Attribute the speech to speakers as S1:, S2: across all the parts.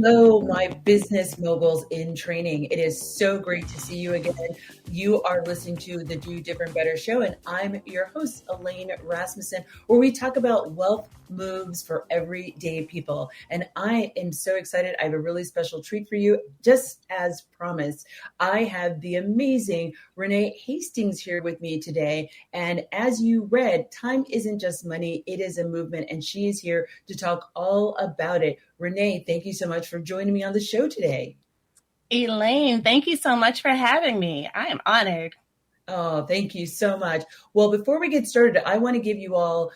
S1: Hello, my business moguls in training. It is so great to see you again. You are listening to the Do.Different.Better Show, and I'm your host, Elaine Rasmussen, where we talk about wealth moves for everyday people. And I am so excited. I have a really special treat for you. Just as promised, I have the amazing Renee Hastings here with me today. And as you read, time isn't just money, it is a movement. And she is here to talk all about it. Renee, thank you so much for joining me on the show today.
S2: Elaine, thank you so much for having me. I am honored.
S1: Oh, thank you so much. Well, before we get started, I want to give you all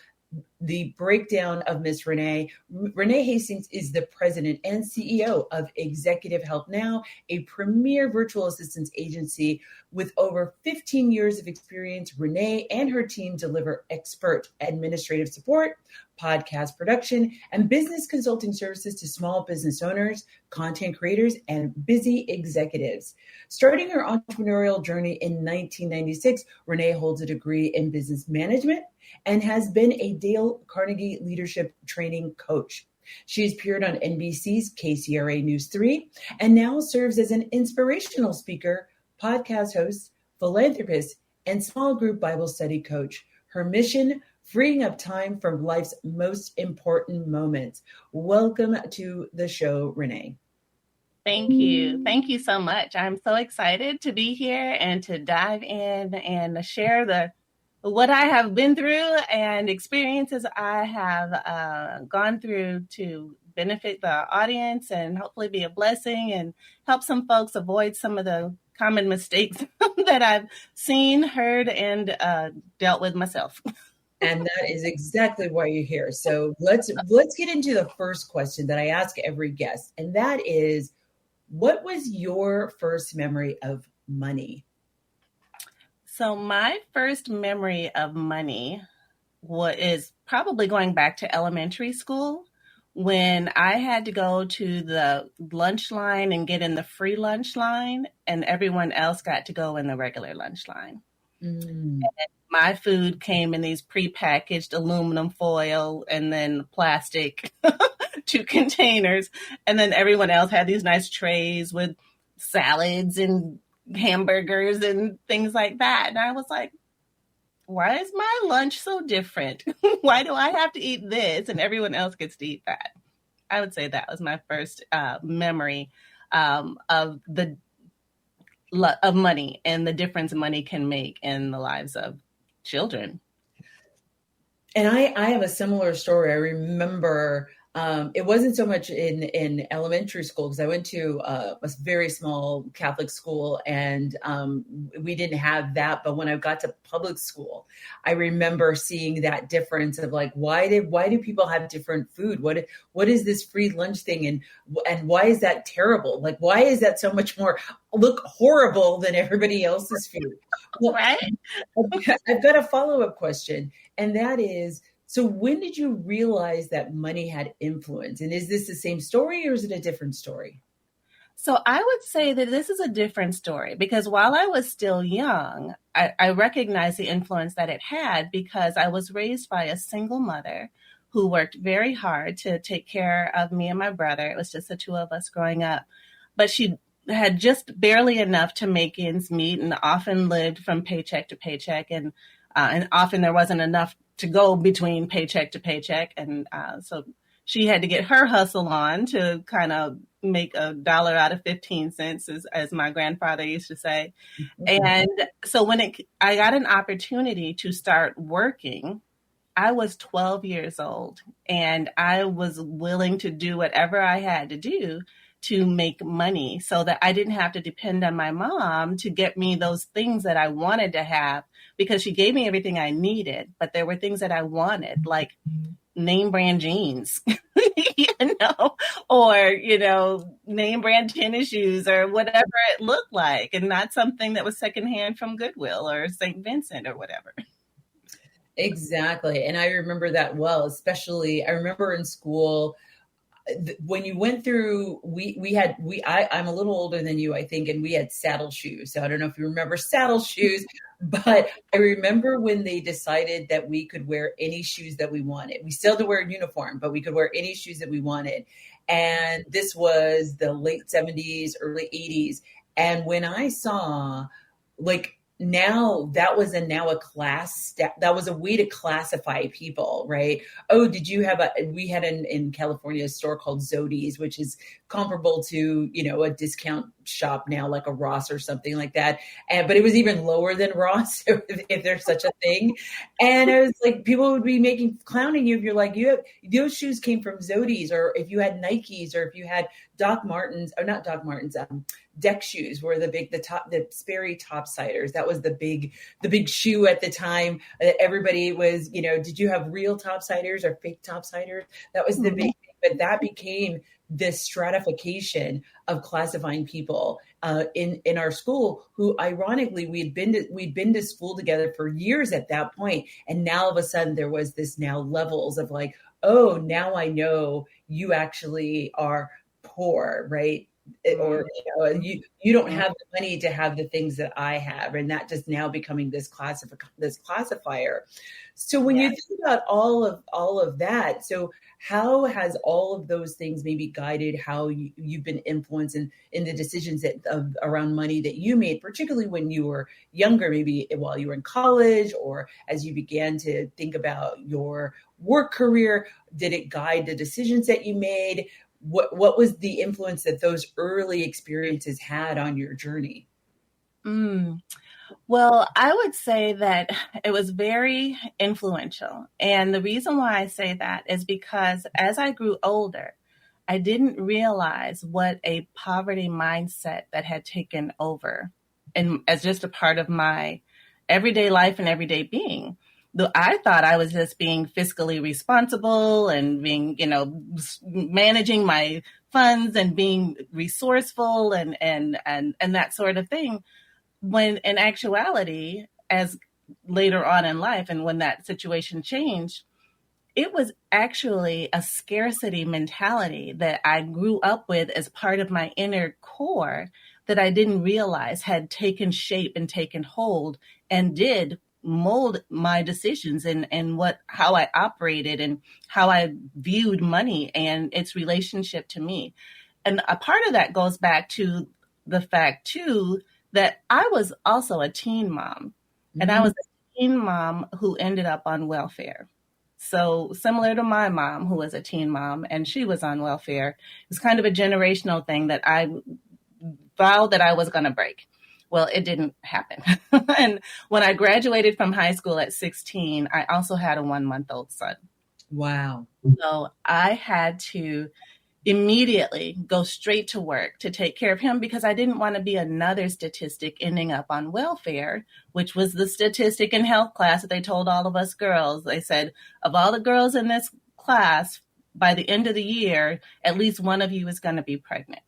S1: the breakdown of Miss Renee. Renee Hastings is the president and CEO of Executive Help Now, a premier virtual assistance agency with over 15 years of experience. Renee and her team deliver expert administrative support, podcast production, and business consulting services to small business owners, content creators, and busy executives. Starting her entrepreneurial journey in 1996, Renee holds a degree in business management and has been a Dale Carnegie leadership training coach. She's appeared on NBC's KCRA News 3 and now serves as an inspirational speaker, podcast host, philanthropist, and small group Bible study coach. Her mission, freeing up time from life's most important moments. Welcome to the show, Renee.
S2: Thank you. Thank you so much. I'm so excited to be here and to dive in and share what I have been through and experiences I have gone through to benefit the audience and hopefully be a blessing and help some folks avoid some of the common mistakes that I've seen, heard, and dealt with myself.
S1: And that is exactly why you're here. So let's get into the first question that I ask every guest. And that is, what was your first memory of money?
S2: So my first memory of money is probably going back to elementary school when I had to go to the lunch line and get in the free lunch line, and everyone else got to go in the regular lunch line. And my food came in these prepackaged aluminum foil and then plastic 2 containers. And then everyone else had these nice trays with salads and hamburgers and things like that. And I was like, why is my lunch so different? Why do I have to eat this and everyone else gets to eat that? I would say that was my first memory of money and the difference money can make in the lives of children.
S1: And I have a similar story. I remember it wasn't so much in elementary school because I went to a very small Catholic school and we didn't have that. But when I got to public school, I remember seeing that difference of like, why do people have different food? What is this free lunch thing? And why is that terrible? Like, why is that so much more look horrible than everybody else's food? Well,
S2: right.
S1: I've got a follow-up question, and that is, so when did you realize that money had influence? And is this the same story or is it a different story?
S2: So I would say that this is a different story because while I was still young, I recognized the influence that it had because I was raised by a single mother who worked very hard to take care of me and my brother. It was just the 2 of us growing up. But she had just barely enough to make ends meet and often lived from paycheck to paycheck. And often there wasn't enough to go between paycheck to paycheck. And so she had to get her hustle on to kind of make $1 out of 15 cents, as my grandfather used to say. Mm-hmm. And so when I got an opportunity to start working, I was 12 years old and I was willing to do whatever I had to do to make money so that I didn't have to depend on my mom to get me those things that I wanted to have, because she gave me everything I needed, but there were things that I wanted, like name brand jeans, or, name brand tennis shoes or whatever it looked like, and not something that was secondhand from Goodwill or St. Vincent or whatever.
S1: Exactly. And I remember that well, especially I remember in school, when you went through, I'm a little older than you, I think, and we had saddle shoes. So I don't know if you remember saddle shoes, but I remember when they decided that we could wear any shoes that we wanted. We still had to wear a uniform, but we could wear any shoes that we wanted. And this was the late 70s, early 80s. And when I saw, like, now that was now a class that was a way to classify people, right? Oh, did you have we had in California a store called Zodi's, which is comparable to, a discount shop now, like a Ross or something like that. But it was even lower than Ross, if there's such a thing. And I was like, people would be clowning you if you're like, those shoes came from Zodi's, or if you had Nikes, or if you had Doc Martens, or not Doc Martens, deck shoes were the Sperry topsiders. That was the big shoe at the time. Everybody was, did you have real topsiders or fake topsiders? That was the big thing. But that became this stratification of classifying people in our school, who ironically we'd been to school together for years at that point. And now all of a sudden there was this now levels of like, oh, now I know you actually are poor, right? Or you don't have the money to have the things that I have, and that just now becoming this classifier. So when you think about all of that, so how has all of those things maybe guided how you've been influenced in the decisions around money that you made, particularly when you were younger, maybe while you were in college, or as you began to think about your work career? Did it guide the decisions that you made? What was the influence that those early experiences had on your journey?
S2: Well, I would say that it was very influential. And the reason why I say that is because as I grew older, I didn't realize what a poverty mindset that had taken over and as just a part of my everyday life and everyday being. I thought I was just being fiscally responsible and being, managing my funds and being resourceful and that sort of thing. When in actuality, as later on in life and when that situation changed, it was actually a scarcity mentality that I grew up with as part of my inner core that I didn't realize had taken shape and taken hold and did mold my decisions and how I operated and how I viewed money and its relationship to me. And a part of that goes back to the fact too that I was also a teen mom, and I was a teen mom who ended up on welfare. So similar to my mom, who was a teen mom and she was on welfare, it was kind of a generational thing that I vowed that I was going to break. Well, it didn't happen. And when I graduated from high school at 16, I also had a 1-month-old son.
S1: Wow.
S2: So I had to immediately go straight to work to take care of him because I didn't want to be another statistic ending up on welfare, which was the statistic in health class that they told all of us girls. They said, of all the girls in this class, by the end of the year, at least one of you is going to be pregnant.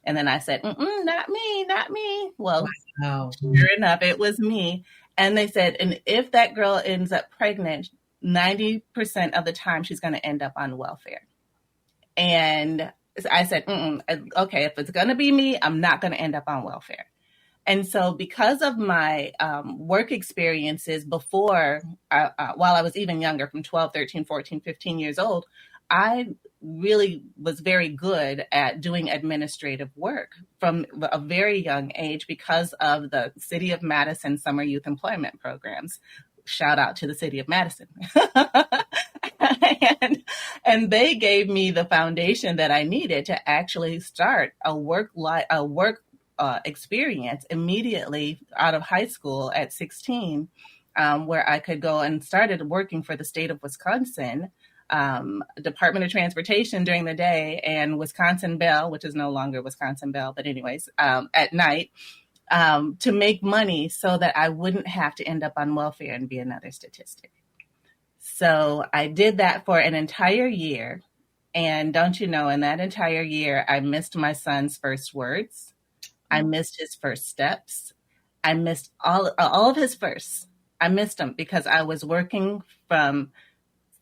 S2: And then I said, not me. Well, wow. Sure enough, it was me. And they said, and if that girl ends up pregnant, 90% of the time she's going to end up on welfare. And I said, okay, if it's going to be me, I'm not going to end up on welfare. And so because of my work experiences before, while I was even younger, from 12, 13, 14, 15 years old, I really was very good at doing administrative work from a very young age because of the City of Madison Summer Youth Employment Programs. Shout out to the City of Madison. and they gave me the foundation that I needed to actually start a work experience immediately out of high school at 16, where I could go and started working for the state of Wisconsin, Department of Transportation during the day, and Wisconsin Bell, which is no longer Wisconsin Bell, but anyways, at night, to make money so that I wouldn't have to end up on welfare and be another statistic. So I did that for an entire year. And don't you know, in that entire year, I missed my son's first words. I missed his first steps. I missed all of his firsts. I missed them because I was working from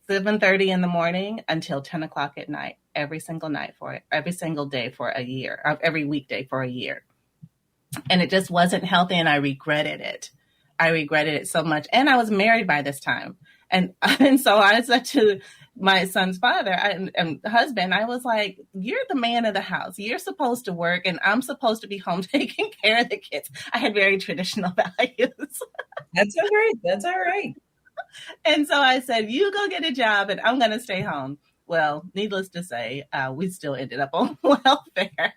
S2: 7:30 in the morning until 10 o'clock at night, every single day for a year, every weekday for a year. And it just wasn't healthy, and I regretted it. I regretted it so much. And I was married by this time. And so I said to my son's father and husband, I was like, you're the man of the house. You're supposed to work, and I'm supposed to be home taking care of the kids. I had very traditional values.
S1: That's all right. That's all right.
S2: And so I said, you go get a job and I'm going to stay home. Well, needless to say, we still ended up on welfare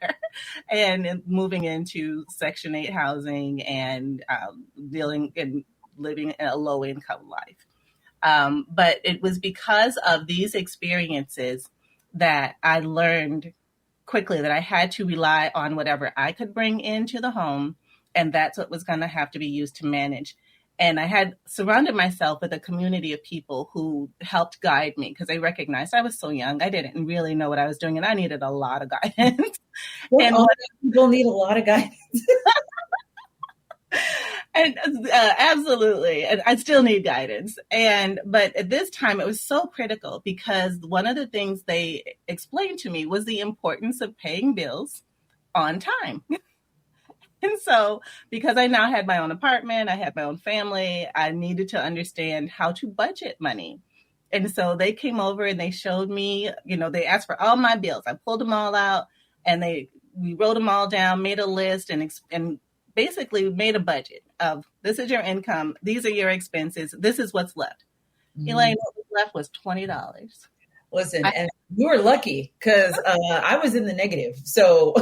S2: and moving into Section 8 housing and living in a low income life. But it was because of these experiences that I learned quickly that I had to rely on whatever I could bring into the home. And that's what was going to have to be used to manage. And I had surrounded myself with a community of people who helped guide me because they recognized I was so young. I didn't really know what I was doing, and I needed a lot of guidance.
S1: Well, and people need a lot of guidance.
S2: And absolutely. And I still need guidance. But at this time, it was so critical because one of the things they explained to me was the importance of paying bills on time. And so because I now had my own apartment, I had my own family, I needed to understand how to budget money. And so they came over and they showed me, they asked for all my bills. I pulled them all out and we wrote them all down, made a list and basically made a budget of this is your income. These are your expenses. This is what's left. Elaine, what was left was $20.
S1: Listen, and you were lucky because I was in the negative. So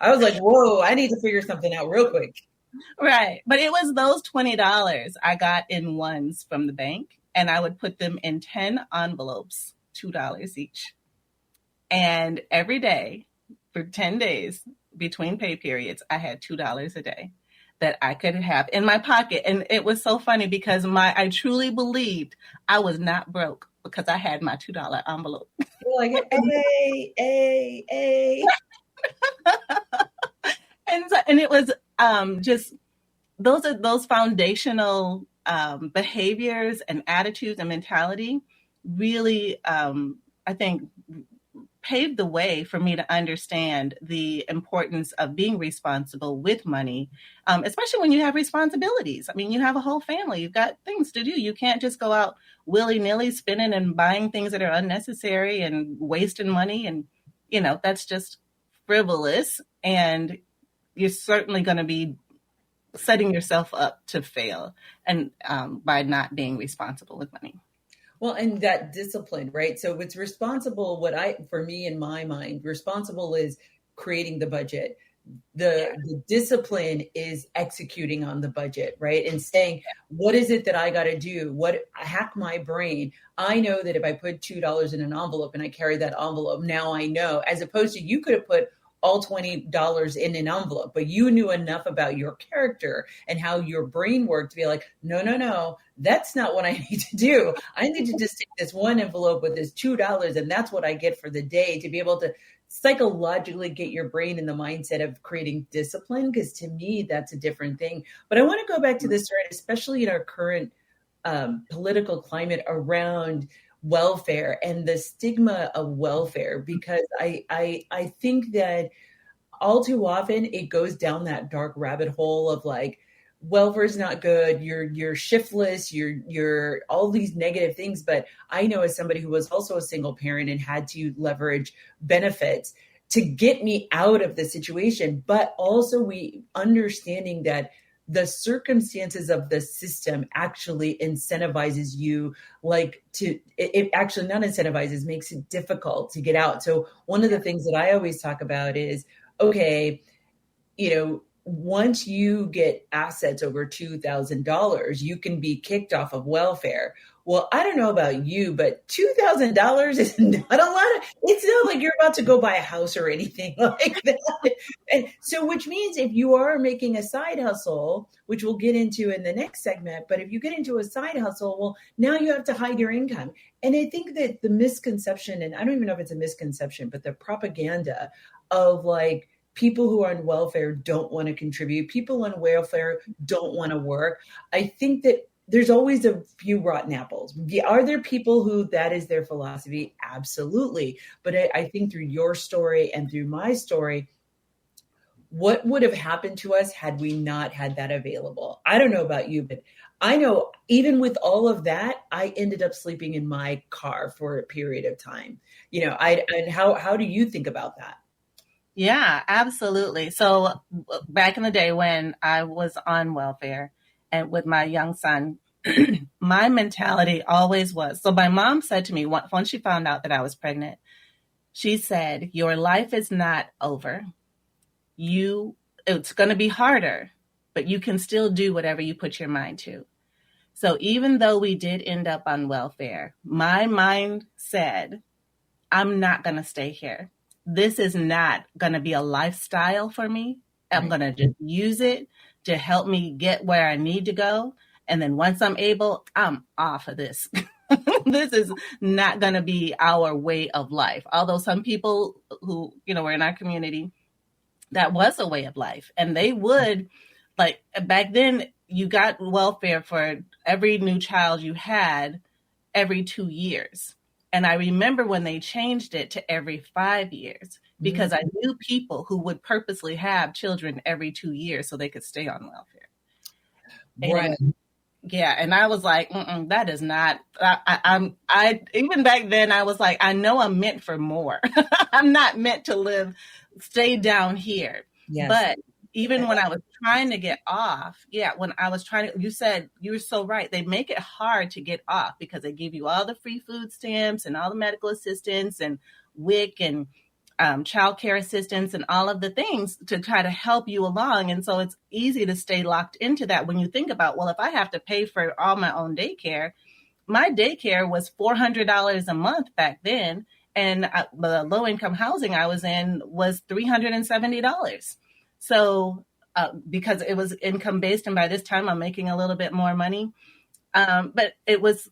S1: I was like, whoa, I need to figure something out real quick.
S2: Right. But it was those $20 I got in ones from the bank, and I would put them in 10 envelopes, $2 each. And every day for 10 days between pay periods, I had $2 a day that I could have in my pocket. And it was so funny because I truly believed I was not broke because I had my $2 envelope.
S1: You're like, hey.
S2: And it was just those foundational behaviors and attitudes and mentality really, I think, paved the way for me to understand the importance of being responsible with money, especially when you have responsibilities. I mean, you have a whole family. You've got things to do. You can't just go out willy-nilly spending and buying things that are unnecessary and wasting money. And, that's just frivolous. And you're certainly going to be setting yourself up to fail and by not being responsible with money.
S1: Well, and that discipline, right? So what's responsible, for me in my mind, responsible is creating the budget. The discipline is executing on the budget, right? And saying, what is it that I got to do? Hack my brain. I know that if I put $2 in an envelope and I carry that envelope, now I know, as opposed to you could have put all $20 in an envelope, but you knew enough about your character and how your brain worked to be like, no, that's not what I need to do. I need to just take this one envelope with this $2 and that's what I get for the day, to be able to psychologically get your brain in the mindset of creating discipline. Because to me, that's a different thing. But I want to go back to this, right, especially in our current political climate around welfare and the stigma of welfare, because I think that all too often it goes down that dark rabbit hole of like, welfare is not good. You're shiftless. You're all these negative things. But I know, as somebody who was also a single parent and had to leverage benefits to get me out of the situation, but also we understanding that the circumstances of the system actually incentivizes you, it actually not incentivizes, makes it difficult to get out. So one of the things that I always talk about is, okay, once you get assets over $2,000, you can be kicked off of welfare. Well, I don't know about you, but $2,000 is not a lot. It's not like you're about to go buy a house or anything like that. And so, which means if you are making a side hustle, which we'll get into in the next segment, but if you get into a side hustle, well, now you have to hide your income. And I think that the misconception, and I don't even know if it's a misconception, but the propaganda of like, people who are on welfare don't want to contribute. People on welfare don't want to work. I think that there's always a few rotten apples. Are there people who that is their philosophy? Absolutely. But I think through your story and through my story, what would have happened to us had we not had that available? I don't know about you, but I know even with all of that, I ended up sleeping in my car for a period of time. And how do you think about that?
S2: Yeah, absolutely. So back in the day when I was on welfare and with my young son, my mentality always was, so my mom said to me once she found out that I was pregnant, she said, your life is not over. It's going to be harder, but you can still do whatever you put your mind to. So even though we did end up on welfare, my mind said, I'm not going to stay here. This is not going to be a lifestyle for me. I'm going to just use it to help me get where I need to go. And then once I'm able, I'm off of this. This is not going to be our way of life. Although some people who, were in our community, that was a way of life. And they would, like back then, you got welfare for every new child you had every 2 years. And I remember when they changed it to every 5 years, because I knew people who would purposely have children every 2 years so they could stay on welfare.
S1: Right.
S2: Yeah. And I was like, that is not, I even back then I was like, I know I'm meant for more. I'm not meant to stay down here. Yes. But even when I was trying to get off, you said, you were so right. They make it hard to get off because they give you all the free food stamps and all the medical assistance and WIC and child care assistance and all of the things to try to help you along. And so it's easy to stay locked into that when you think about, well, if I have to pay for all my own daycare, my daycare was $400 a month back then. And the low income housing I was in was $370. So because it was income based, and by this time I'm making a little bit more money. But it was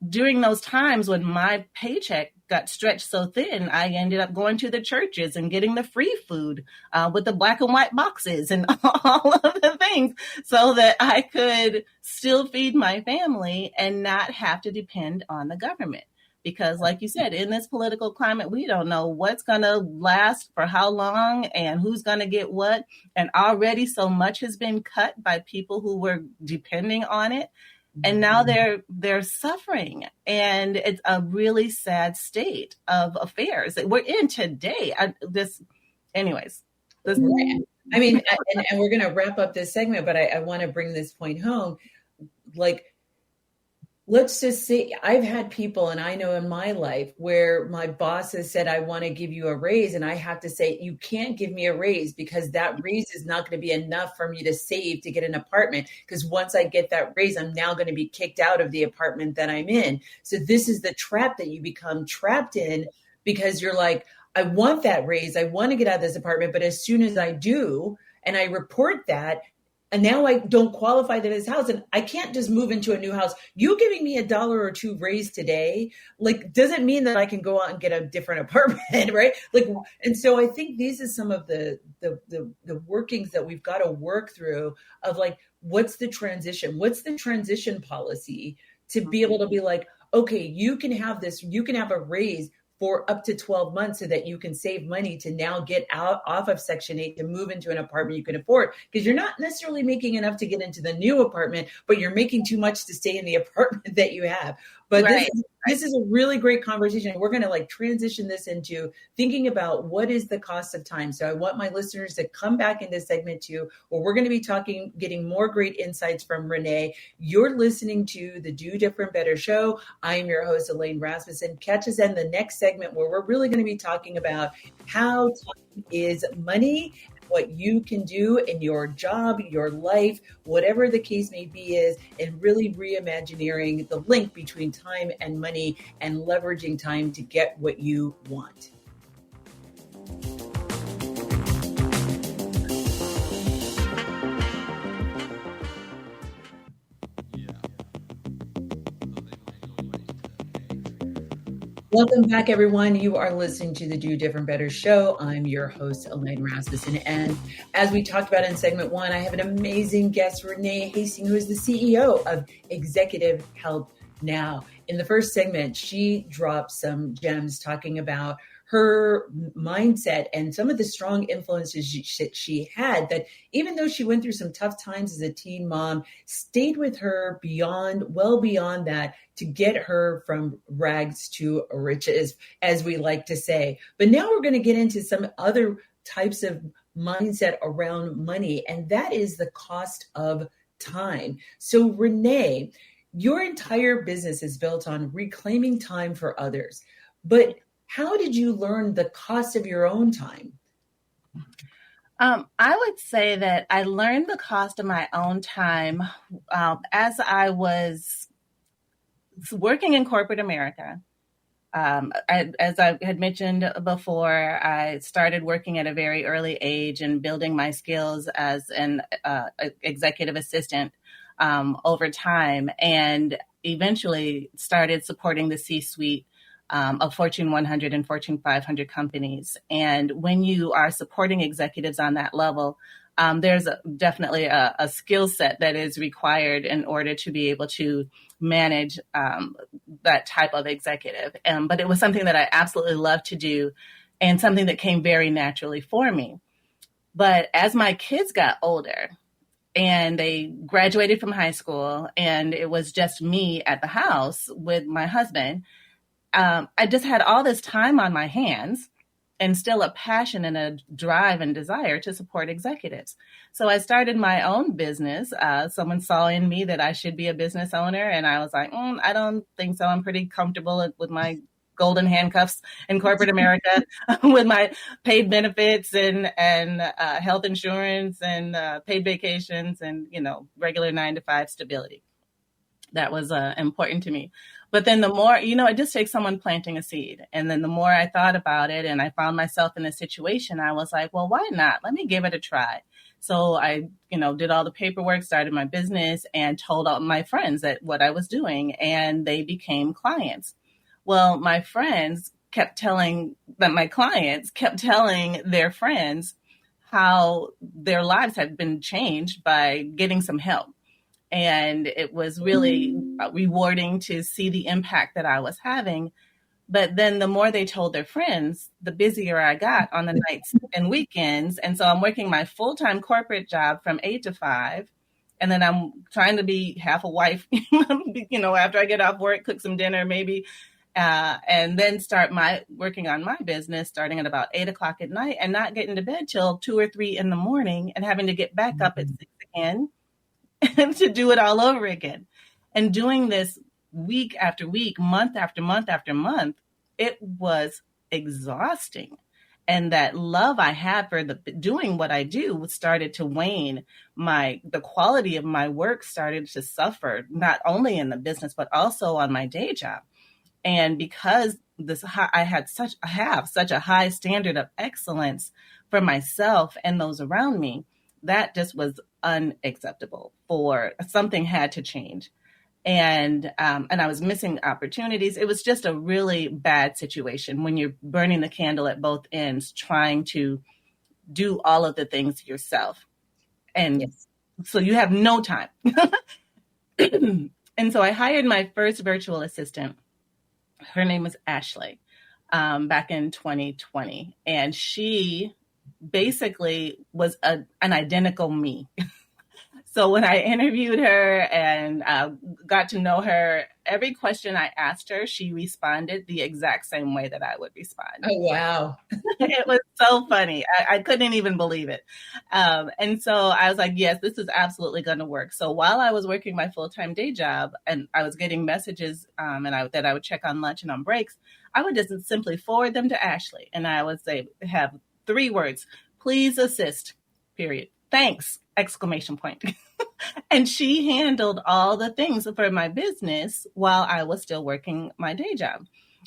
S2: during those times when my paycheck got stretched so thin, I ended up going to the churches and getting the free food with the black and white boxes and all of the things so that I could still feed my family and not have to depend on the government. Because like you said, in this political climate, we don't know what's going to last for how long and who's going to get what. And already so much has been cut by people who were depending on it. And now they're suffering. And it's a really sad state of affairs that we're in today. I
S1: mean, and we're going to wrap up this segment, but I want to bring this point home. Like, let's just say I've had people, and I know in my life where my boss has said, I want to give you a raise. And I have to say, you can't give me a raise because that raise is not going to be enough for me to save to get an apartment. Because once I get that raise, I'm now going to be kicked out of the apartment that I'm in. So this is the trap that you become trapped in, because you're like, I want that raise. I want to get out of this apartment. But as soon as I do, and I report that, and now I don't qualify to this house, and I can't just move into a new house. You giving me $1 or $2 raise today, like, doesn't mean that I can go out and get a different apartment, right? Like, and so I think these are some of the workings that we've got to work through of like, what's the transition? What's the transition policy to be able to be like, okay, you can have this, you can have a raise for up to 12 months so that you can save money to now get off of Section 8 to move into an apartment you can afford. Because you're not necessarily making enough to get into the new apartment, but you're making too much to stay in the apartment that you have. But right. This is a really great conversation. We're going to like transition this into thinking about what is the cost of time. So I want my listeners to come back into segment 2, where we're going to be getting more great insights from Renee. You're listening to the Do Different Better Show. I am your host, Elaine Rasmussen. Catch us in the next segment where we're really going to be talking about how time is money, what you can do in your job, your life, whatever the case may be is, and really reimagining the link between time and money and leveraging time to get what you want. Welcome back, everyone. You are listening to the Do.Different.Better Show. I'm your host, Elaine Rasmussen. And as we talked about in segment one, I have an amazing guest, Renee Hastings, who is the CEO of Executive Help Now. In the first segment, she dropped some gems talking about her mindset and some of the strong influences she had that even though she went through some tough times as a teen mom, stayed with her well beyond that to get her from rags to riches, as we like to say. But now we're going to get into some other types of mindset around money, and that is the cost of time. So Renee, your entire business is built on reclaiming time for others. But how did you learn the cost of your own time?
S2: I would say that I learned the cost of my own time as I was working in corporate America. As I had mentioned before, I started working at a very early age and building my skills as an executive assistant over time, and eventually started supporting the C-suite of Fortune 100 and Fortune 500 companies. And when you are supporting executives on that level, there's definitely a skill set that is required in order to be able to manage that type of executive. But it was something that I absolutely loved to do and something that came very naturally for me. But as my kids got older and they graduated from high school and it was just me at the house with my husband, I just had all this time on my hands and still a passion and a drive and desire to support executives. So I started my own business. Someone saw in me that I should be a business owner. And I was like, I don't think so. I'm pretty comfortable with my golden handcuffs in corporate America with my paid benefits and health insurance and paid vacations and, regular 9-to-5 stability. That was important to me. But then the more, it just takes someone planting a seed. And then the more I thought about it and I found myself in a situation, I was like, well, why not? Let me give it a try. So I, did all the paperwork, started my business and told all my friends that what I was doing, and they became clients. Well, my clients kept telling their friends how their lives had been changed by getting some help. And it was really rewarding to see the impact that I was having. But then the more they told their friends, the busier I got on the nights and weekends. And so I'm working my full-time corporate job from 8 to 5. And then I'm trying to be half a wife, after I get off work, cook some dinner maybe, and then start working on my business starting at about 8 o'clock at night and not getting to bed till 2 or 3 in the morning and having to get back up at 6 again. And to do it all over again. And doing this week after week, month after month after month, it was exhausting. And that love I had for doing what I do started to wane. The quality of my work started to suffer, not only in the business, but also on my day job. And because I have such a high standard of excellence for myself and those around me, that just was unacceptable. Something had to change. And I was missing opportunities. It was just a really bad situation when you're burning the candle at both ends, trying to do all of the things yourself. And yes. So you have no time. And so I hired my first virtual assistant. Her name was Ashley, back in 2020. And she basically was an identical me. So when I interviewed her and got to know her, every question I asked her, she responded the exact same way that I would respond.
S1: Oh, wow.
S2: It was so funny. I couldn't even believe it. And so I was like, yes, this is absolutely going to work. So while I was working my full-time day job and I was getting messages that I would check on lunch and on breaks, I would just simply forward them to Ashley. And I would say, have 3 words, please assist, period. Thanks, exclamation point. And she handled all the things for my business while I was still working my day job.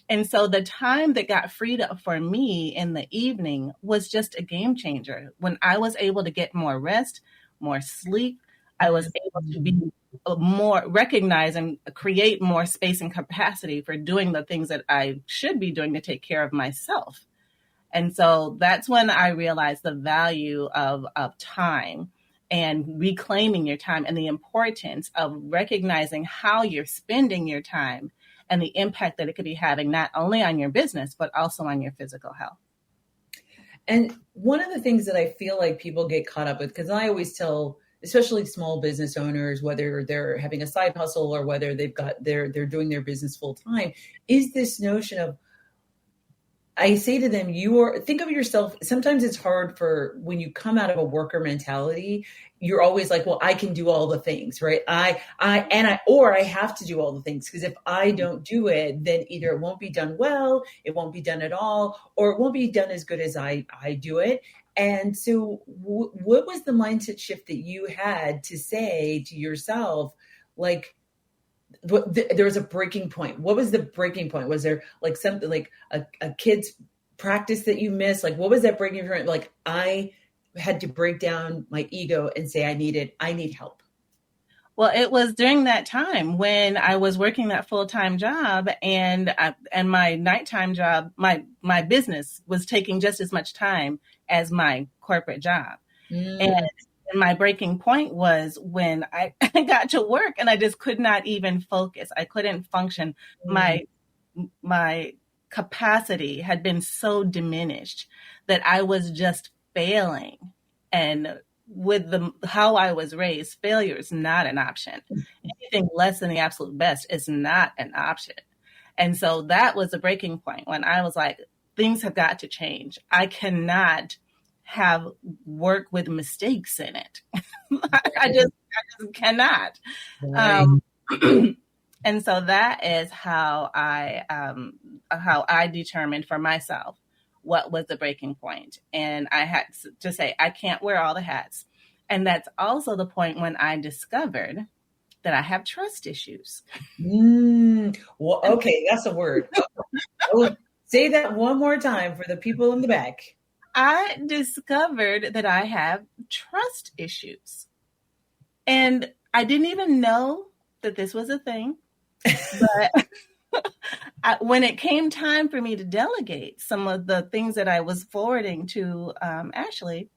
S2: And so the time that got freed up for me in the evening was just a game changer. When I was able to get more rest, more sleep, I was able to be more recognize and create more space and capacity for doing the things that I should be doing to take care of myself. And so that's when I realized the value of time and reclaiming your time and the importance of recognizing how you're spending your time and the impact that it could be having not only on your business, but also on your physical health.
S1: And one of the things that I feel like people get caught up with, because I always tell, especially small business owners, whether they're having a side hustle or whether they're doing their business full time, is this notion of, I say to them, think of yourself. Sometimes it's hard when you come out of a worker mentality, you're always like, well, I can do all the things, right? I have to do all the things, because if I don't do it, then either it won't be done well, it won't be done at all, or it won't be done as good as I do it. And so what was the mindset shift that you had to say to yourself, like, there was a breaking point? What was the breaking point? Was there like something like a kid's practice that you missed? Like, what was that breaking point? Like, I had to break down my ego and say, I need help.
S2: Well, it was during that time when I was working that full-time job and my nighttime job, my business was taking just as much time as my corporate job. And my breaking point was when I got to work and I just could not even focus. I couldn't function. My capacity had been so diminished that I was just failing. And with how I was raised, failure is not an option. Anything less than the absolute best is not an option. And so that was a breaking point when I was like, things have got to change. I cannot have work with mistakes in it. I just cannot. Right. And so that is how I determined for myself what was the breaking point. And I had to say, I can't wear all the hats. And that's also the point when I discovered that I have trust issues.
S1: Well, okay, that's a word. Say that one more time for the people in the back.
S2: I discovered that I have trust issues. And I didn't even know that this was a thing. But when it came time for me to delegate some of the things that I was forwarding to Ashley,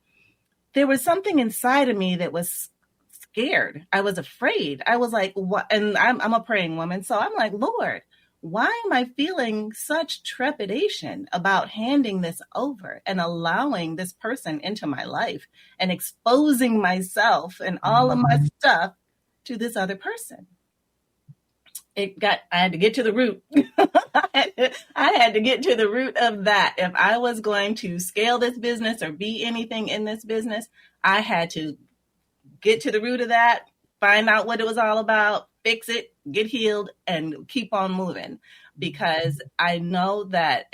S2: there was something inside of me that was scared. I was afraid. I was like, what? And I'm a praying woman. So I'm like, Lord, why am I feeling such trepidation about handing this over and allowing this person into my life and exposing myself and all of my stuff to this other person? I had to get to the root. I had to get to the root of that. If I was going to scale this business or be anything in this business, I had to get to the root of that, find out what it was all about, fix it, get healed, and keep on moving. Because I know that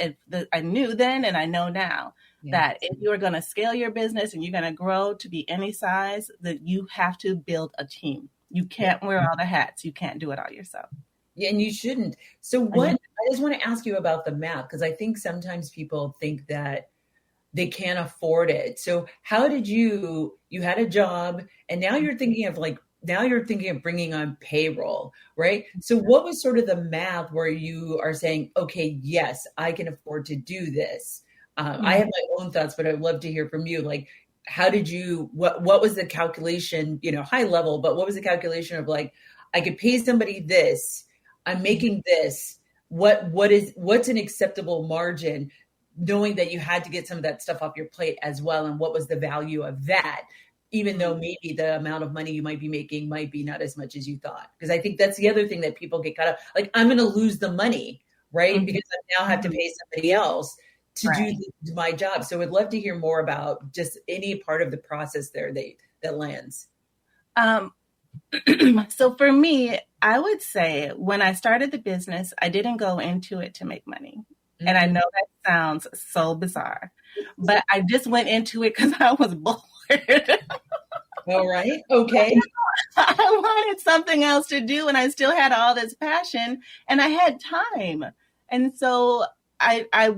S2: I knew then and I know now that if you're going to scale your business and you're going to grow to be any size, that you have to build a team. You can't wear all the hats. You can't do it all yourself.
S1: Yeah, and you shouldn't. So I just want to ask you about the math, because I think sometimes people think that they can't afford it. So how did you had a job and now you're thinking of bringing on payroll, right? So what was sort of the math where you are saying, okay, yes, I can afford to do this? I have my own thoughts, but I'd love to hear from you. Like, how did what was the calculation, high level, but what was the calculation of like, I could pay somebody this, I'm making this, what's an acceptable margin, knowing that you had to get some of that stuff off your plate as well. And what was the value of that? Even though maybe the amount of money you might be making might be not as much as you thought. Because I think that's the other thing that people get caught up. Like, I'm going to lose the money, right? Mm-hmm. Because I now have to pay somebody else to do my job. So I'd love to hear more about just any part of the process there that lands.
S2: So for me, I would say when I started the business, I didn't go into it to make money. Mm-hmm. And I know that sounds so bizarre, but I just went into it because I was bored.
S1: All right. Okay.
S2: I wanted something else to do and I still had all this passion and I had time. And so I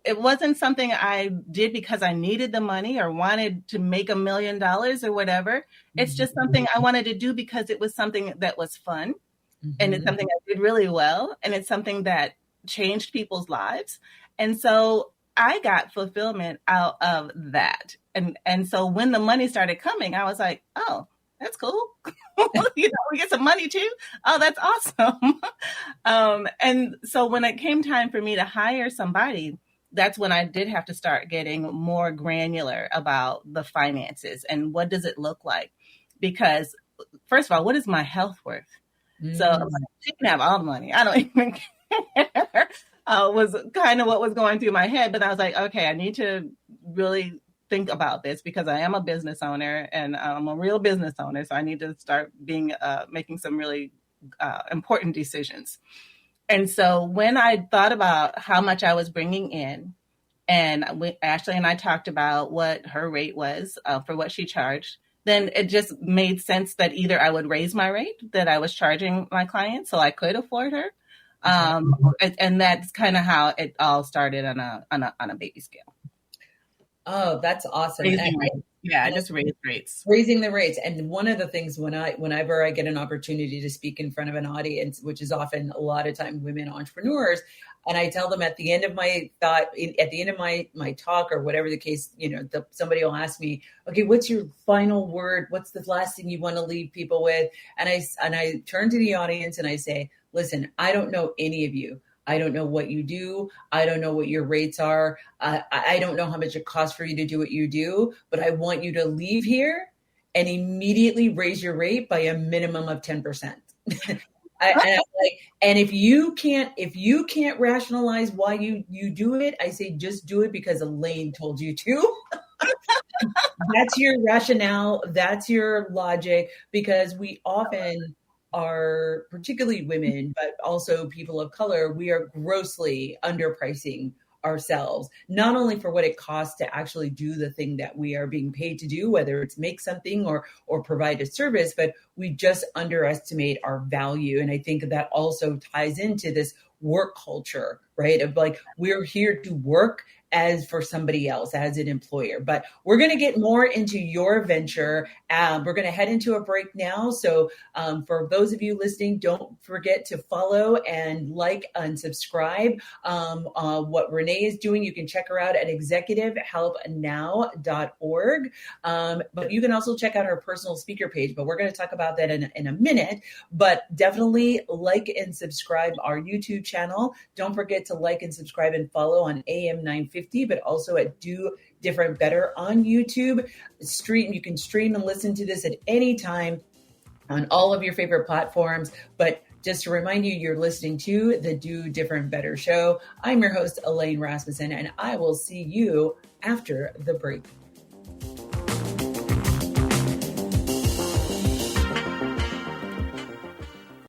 S2: it wasn't something I did because I needed the money or wanted to make $1 million or whatever. It's just something I wanted to do because it was something that was fun. And it's something I did really well. And it's something that changed people's lives. And so I got fulfillment out of that. And so when the money started coming, I was like, oh, that's cool. We get some money too. Oh, that's awesome. And so when it came time for me to hire somebody, that's when I did have to start getting more granular about the finances and what does it look like? Because first of all, what is my health worth? So she can have all the money. I don't even care. Was kind of what was going through my head. But I was like, okay, I need to really think about this because I am a business owner and I'm a real business owner. So I need to start making some really important decisions. And so when I thought about how much I was bringing in, and Ashley and I talked about what her rate was for what she charged, then it just made sense that either I would raise my rate that I was charging my clients so I could afford her. And that's kind of how it all started on a baby scale.
S1: Oh, that's awesome.
S2: I just raised rates.
S1: Raising the rates. And one of the things whenever I get an opportunity to speak in front of an audience, which is often a lot of time women entrepreneurs, and I tell them at the end of my my talk or whatever the case, somebody will ask me, okay, what's your final word? What's the last thing you want to leave people with? And I turn to the audience and I say, listen, I don't know any of you. I don't know what you do. I don't know what your rates are. I don't know how much it costs for you to do what you do, but I want you to leave here and immediately raise your rate by a minimum of 10%. And if you can't rationalize why you do it, I say just do it because Elaine told you to. That's your rationale. That's your logic, because we often are, particularly women, but also people of color, we are grossly underpricing ourselves, not only for what it costs to actually do the thing that we are being paid to do, whether it's make something or provide a service, but we just underestimate our value. And I think that also ties into this work culture, right? Of like, we're here to work as for somebody else, as an employer. But we're going to get more into your venture. We're going to head into a break now. So for those of you listening, don't forget to follow and like and subscribe. What Renee is doing, you can check her out at executivehelpnow.org. But you can also check out her personal speaker page. But we're going to talk about that in a minute. But definitely like and subscribe our YouTube channel. Don't forget to like and subscribe and follow on AM 950. But also at Do.Different.Better on YouTube. You can stream and listen to this at any time on all of your favorite platforms. But just to remind you, you're listening to the Do.Different.Better Show. I'm your host, Elaine Rasmussen, and I will see you after the break.